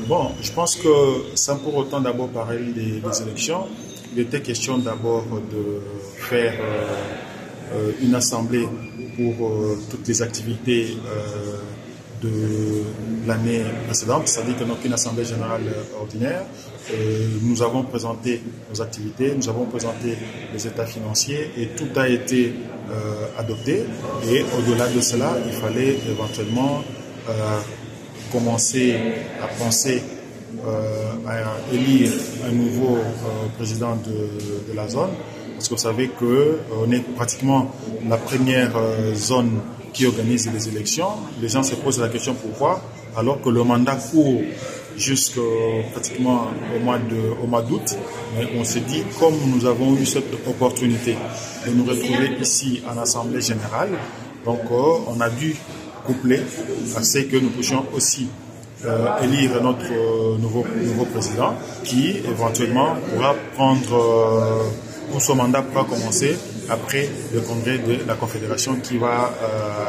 Bon, je pense que sans pour autant d'abord parler des élections, il était question d'abord de faire une assemblée pour toutes les activités de l'année précédente, c'est-à-dire que donc une assemblée générale ordinaire. Nous avons présenté nos activités, nous avons présenté les états financiers et tout a été adopté. Et au-delà de cela, il fallait éventuellement commencer à penser à élire un nouveau président de la zone. Parce que vous savez qu'on est pratiquement la première zone qui organise les élections. Les gens se posent la question pourquoi, alors que le mandat court jusqu'à pratiquement au mois d'août. Mais on s'est dit, comme nous avons eu cette opportunité de nous retrouver ici en Assemblée générale, donc on a dû coupler à ce que nous puissions aussi élire notre nouveau président qui éventuellement pourra prendre pour son mandat pourra commencer après le congrès de la Confédération qui va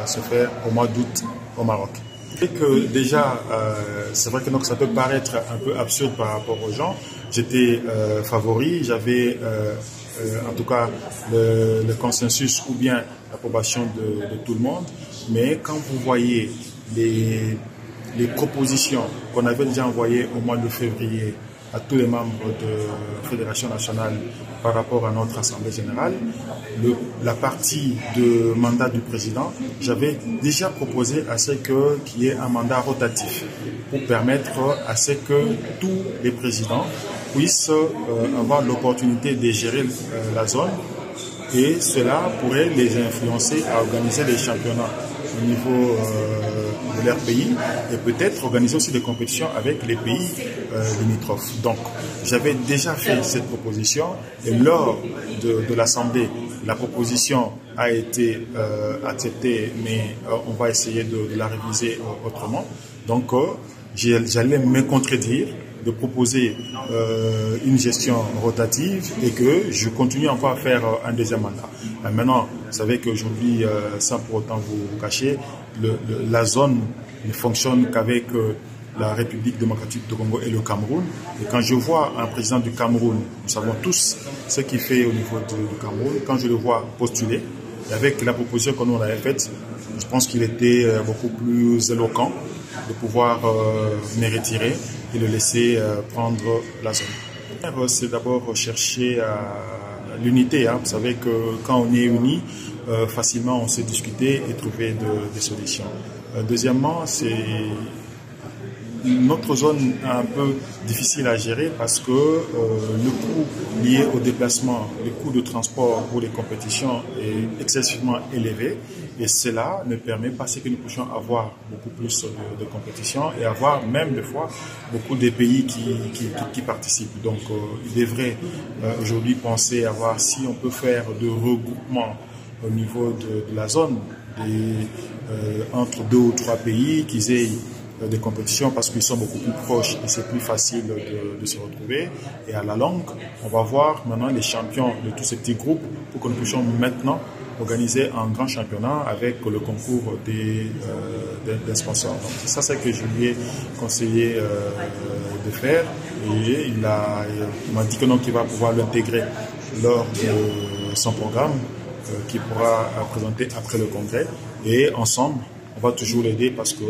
se faire au mois d'août au Maroc. Et que déjà, c'est vrai que donc ça peut paraître un peu absurde par rapport aux gens. J'étais favori, j'avais en tout cas le consensus ou bien l'approbation de tout le monde. Mais quand vous voyez les propositions qu'on avait déjà envoyées au mois de février à tous les membres de la Fédération nationale par rapport à notre Assemblée générale, la partie de mandat du président, j'avais déjà proposé à ce qu'il y ait un mandat rotatif pour permettre à ce que tous les présidents puissent avoir l'opportunité de gérer la zone et cela pourrait les influencer à organiser des championnats au niveau de leur pays et peut-être organiser aussi des compétitions avec les pays limitrophes. Donc, j'avais déjà fait cette proposition et lors de l'Assemblée, la proposition a été acceptée, mais on va essayer de la réviser autrement. Donc, j'allais me contredire de proposer une gestion rotative et que je continue encore à faire un deuxième mandat. Maintenant, vous savez qu'aujourd'hui, sans pour autant vous cacher, la zone ne fonctionne qu'avec la République démocratique du Congo et le Cameroun. Et quand je vois un président du Cameroun, nous savons tous ce qu'il fait au niveau du Cameroun, quand je le vois postuler, avec la proposition que nous avait faite, je pense qu'il était beaucoup plus éloquent de pouvoir me retirer et le laisser prendre la zone. C'est d'abord chercher l'unité. Vous savez que quand on est unis, facilement on sait discuter et trouver des solutions. Deuxièmement, c'est notre zone est un peu difficile à gérer parce que le coût lié au déplacement, le coût de transport pour les compétitions est excessivement élevé et cela ne permet pas que nous puissions avoir beaucoup plus de compétitions et avoir même des fois beaucoup de pays qui participent. Donc il devrait aujourd'hui penser à voir si on peut faire de regroupement au niveau de la zone entre 2 ou 3 pays qui aient des compétitions parce qu'ils sont beaucoup plus proches et c'est plus facile de se retrouver. Et à la longue, on va voir maintenant les champions de tous ces petits groupes pour que nous puissions maintenant organiser un grand championnat avec le concours des sponsors. Donc ça, c'est ce que je lui ai conseillé de faire et il m'a dit que non, qu'il va pouvoir l'intégrer lors de son programme qu'il pourra présenter après le congrès et ensemble on va toujours l'aider parce qu'il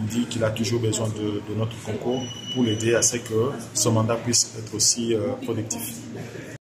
dit qu'il a toujours besoin de notre concours pour l'aider à ce que son mandat puisse être aussi productif.